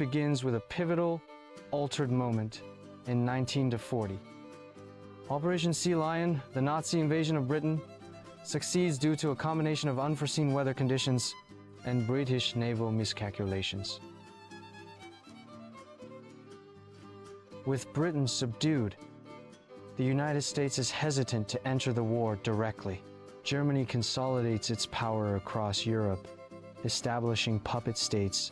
begins with a pivotal, altered moment in 1940. Operation Sea Lion, the Nazi invasion of Britain, succeeds due to a combination of unforeseen weather conditions and British naval miscalculations. With Britain subdued, the United States is hesitant to enter the war directly. Germany consolidates its power across Europe, establishing puppet states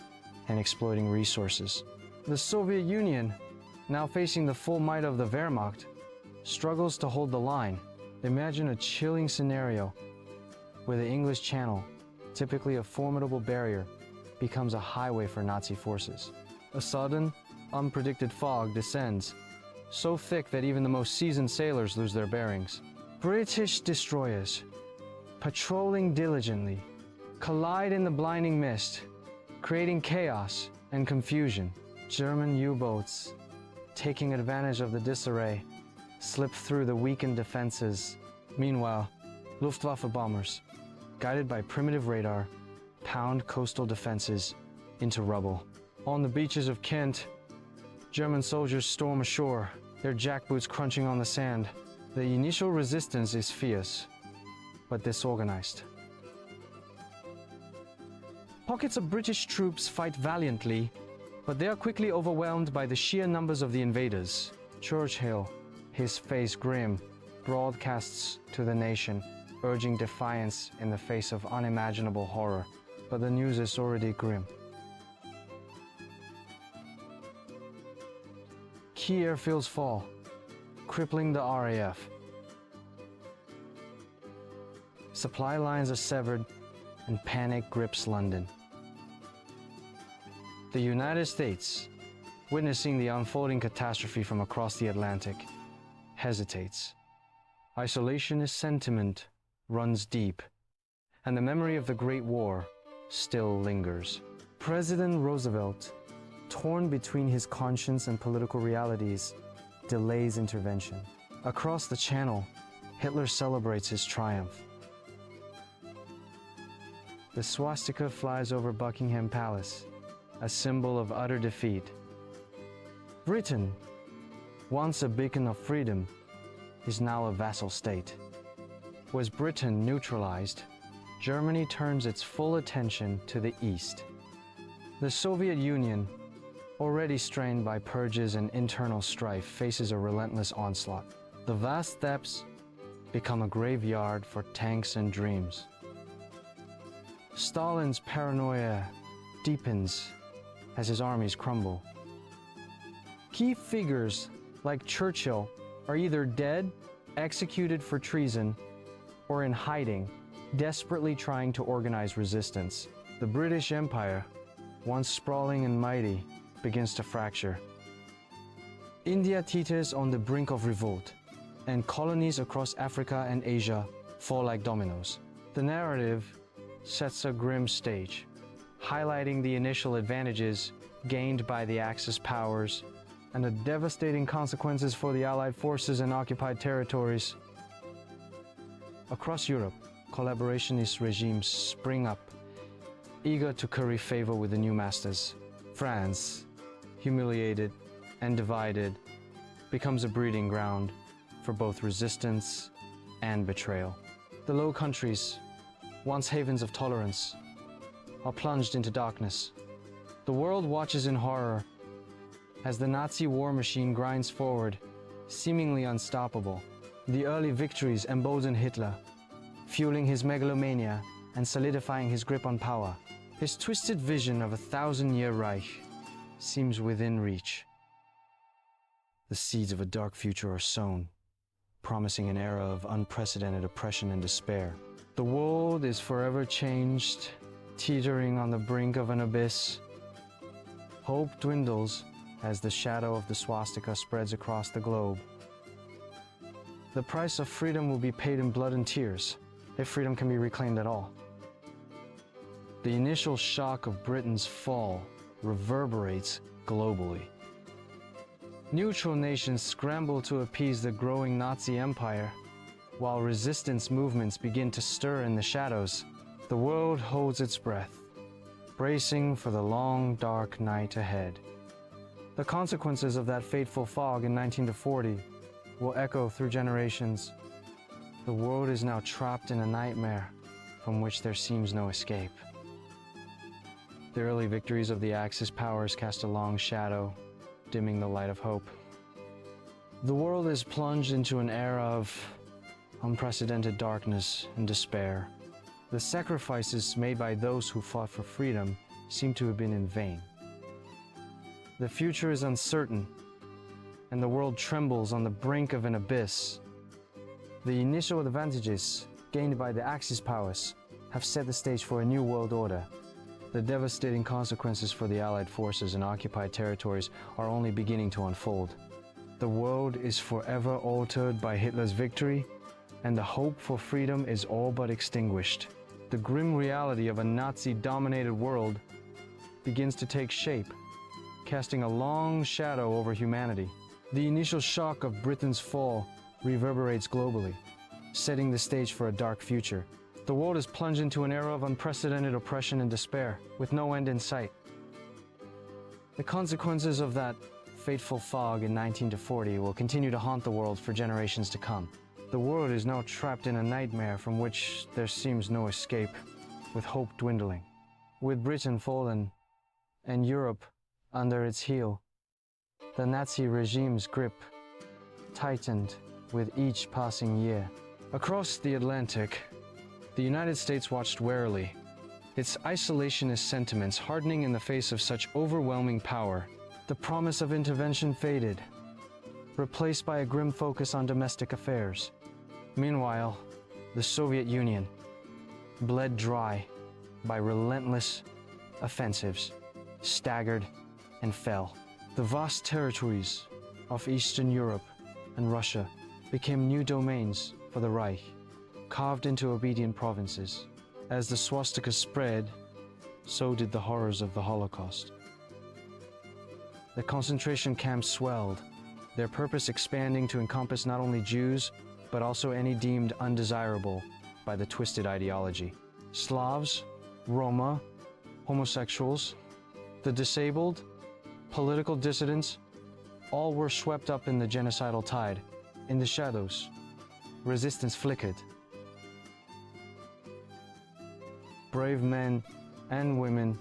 and exploiting resources. The Soviet Union, now facing the full might of the Wehrmacht, struggles to hold the line. Imagine a chilling scenario where the English Channel, typically a formidable barrier, becomes a highway for Nazi forces. A sudden, unpredicted fog descends, so thick that even the most seasoned sailors lose their bearings. British destroyers, patrolling diligently, collide in the blinding mist, creating chaos and confusion. German U-boats, taking advantage of the disarray, slip through the weakened defenses. Meanwhile, Luftwaffe bombers, guided by primitive radar, pound coastal defenses into rubble. On the beaches of Kent, German soldiers storm ashore, their jackboots crunching on the sand. The initial resistance is fierce, but disorganized. Pockets of British troops fight valiantly, but they are quickly overwhelmed by the sheer numbers of the invaders. Churchill, his face grim, broadcasts to the nation, urging defiance in the face of unimaginable horror. But the news is already grim. Key airfields fall, crippling the RAF. Supply lines are severed, and panic grips London. The United States, witnessing the unfolding catastrophe from across the Atlantic, hesitates. Isolationist sentiment runs deep, and the memory of the Great War still lingers. President Roosevelt, torn between his conscience and political realities, delays intervention. Across the Channel, Hitler celebrates his triumph. The swastika flies over Buckingham Palace, a symbol of utter defeat. Britain, once a beacon of freedom, is now a vassal state. Was Britain neutralized, Germany turns its full attention to the east. The Soviet Union, already strained by purges and internal strife, faces a relentless onslaught. The vast steppes become a graveyard for tanks and dreams. Stalin's paranoia deepens as his armies crumble. Key figures like Churchill are either dead, executed for treason, or in hiding, desperately trying to organize resistance. The British Empire, once sprawling and mighty, begins to fracture. India teeters on the brink of revolt, and colonies across Africa and Asia fall like dominoes. The narrative sets a grim stage, highlighting the initial advantages gained by the Axis powers and the devastating consequences for the Allied forces in occupied territories. Across Europe, collaborationist regimes spring up, eager to curry favor with the new masters. France, humiliated and divided, becomes a breeding ground for both resistance and betrayal. The Low Countries, once havens of tolerance, are plunged into darkness. The world watches in horror as the Nazi war machine grinds forward, seemingly unstoppable. The early victories embolden Hitler, fueling his megalomania and solidifying his grip on power. His twisted vision of a 1,000-year Reich seems within reach. The seeds of a dark future are sown, promising an era of unprecedented oppression and despair. The world is forever changed, teetering on the brink of an abyss. Hope dwindles as the shadow of the swastika spreads across the globe. The price of freedom will be paid in blood and tears, if freedom can be reclaimed at all. The initial shock of Britain's fall reverberates globally. Neutral nations scramble to appease the growing Nazi empire, while resistance movements begin to stir in the shadows. The world holds its breath, bracing for the long, dark night ahead. The consequences of that fateful fog in 1940 will echo through generations. The world is now trapped in a nightmare from which there seems no escape. The early victories of the Axis powers cast a long shadow, dimming the light of hope. The world is plunged into an era of unprecedented darkness and despair. The sacrifices made by those who fought for freedom seem to have been in vain. The future is uncertain, and the world trembles on the brink of an abyss. The initial advantages gained by the Axis powers have set the stage for a new world order. The devastating consequences for the Allied forces in occupied territories are only beginning to unfold. The world is forever altered by Hitler's victory, and the hope for freedom is all but extinguished. The grim reality of a Nazi-dominated world begins to take shape, casting a long shadow over humanity. The initial shock of Britain's fall reverberates globally, setting the stage for a dark future. The world is plunged into an era of unprecedented oppression and despair, with no end in sight. The consequences of that fateful fog in 1940 will continue to haunt the world for generations to come. The world is now trapped in a nightmare from which there seems no escape, with hope dwindling. With Britain fallen and Europe under its heel, the Nazi regime's grip tightened with each passing year. Across the Atlantic, the United States watched warily, its isolationist sentiments hardening in the face of such overwhelming power. The promise of intervention faded, replaced by a grim focus on domestic affairs. Meanwhile, the Soviet Union bled dry by relentless offensives, staggered and fell. The vast territories of Eastern Europe and Russia became new domains for the Reich, carved into obedient provinces. As the swastika spread, so did the horrors of the Holocaust. The concentration camps swelled, their purpose expanding to encompass not only Jews, but also any deemed undesirable by the twisted ideology. Slavs, Roma, homosexuals, the disabled, political dissidents, all were swept up in the genocidal tide. In the shadows, resistance flickered. Brave men and women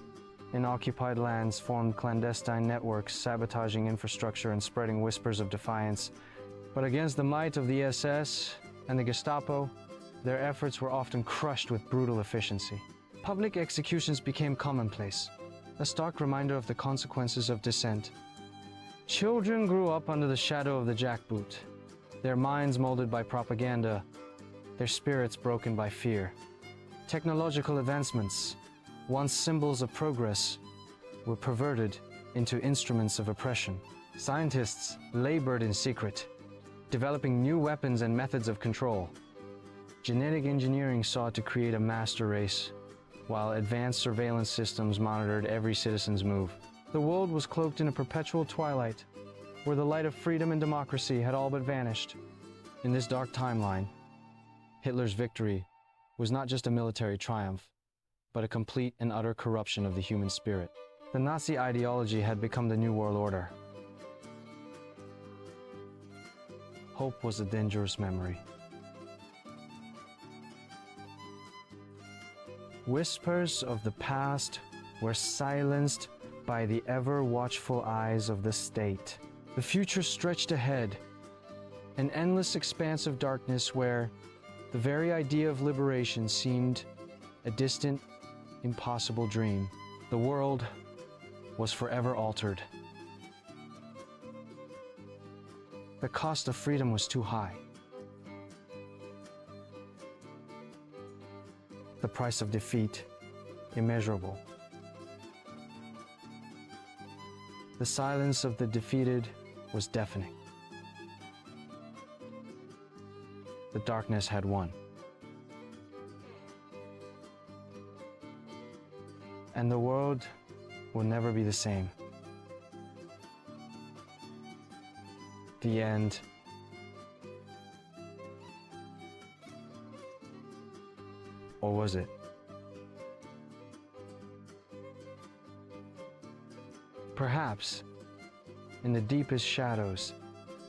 in occupied lands formed clandestine networks, sabotaging infrastructure and spreading whispers of defiance. But against the might of the SS and the Gestapo, their efforts were often crushed with brutal efficiency. Public executions became commonplace, a stark reminder of the consequences of dissent. Children grew up under the shadow of the jackboot, their minds molded by propaganda, their spirits broken by fear. Technological advancements, once symbols of progress, were perverted into instruments of oppression. Scientists labored in secret, developing new weapons and methods of control. Genetic engineering sought to create a master race, while advanced surveillance systems monitored every citizen's move. The world was cloaked in a perpetual twilight, where the light of freedom and democracy had all but vanished. In this dark timeline, Hitler's victory was not just a military triumph, but a complete and utter corruption of the human spirit. The Nazi ideology had become the New World Order. Hope was a dangerous memory. Whispers of the past were silenced by the ever-watchful eyes of the state. The future stretched ahead, an endless expanse of darkness where the very idea of liberation seemed a distant, impossible dream. The world was forever altered. The cost of freedom was too high. The price of defeat, immeasurable. The silence of the defeated was deafening. The darkness had won. And the world will never be the same. The end. Or was it? Perhaps, in the deepest shadows,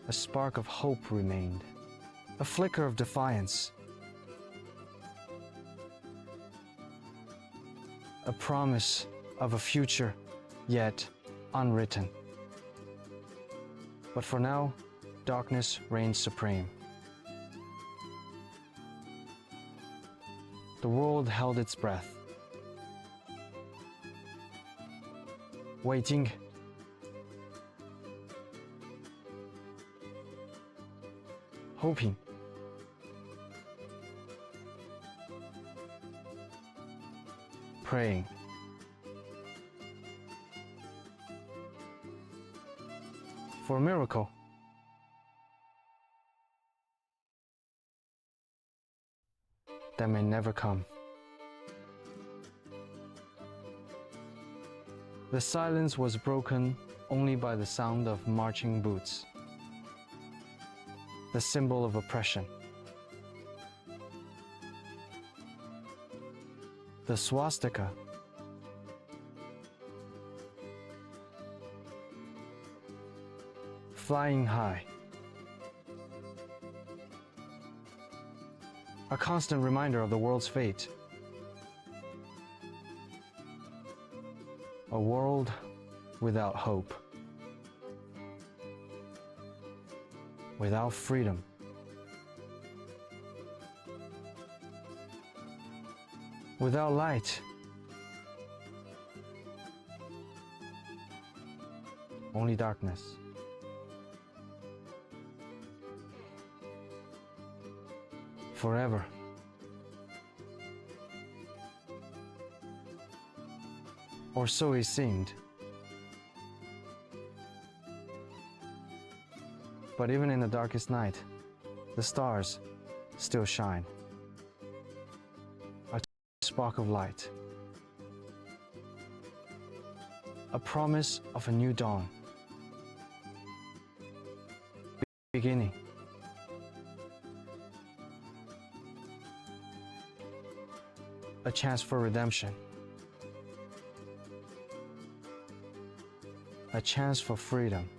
a spark of hope remained, a flicker of defiance, a promise of a future yet unwritten. But for now, darkness reigns supreme. The world held its breath, waiting, hoping, praying. For a miracle. That may never come. The silence was broken only by the sound of marching boots, the symbol of oppression. The swastika, flying high, a constant reminder of the world's fate. A world without hope, without freedom, without light, only darkness. Forever. Or so it seemed. But even in the darkest night, the stars still shine. A spark of light. A promise of a new dawn. Beginning. A chance for redemption. A chance for freedom.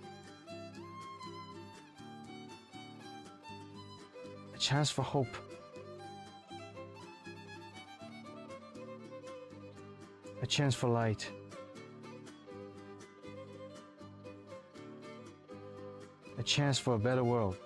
A chance for hope. A chance for light. A chance for a better world.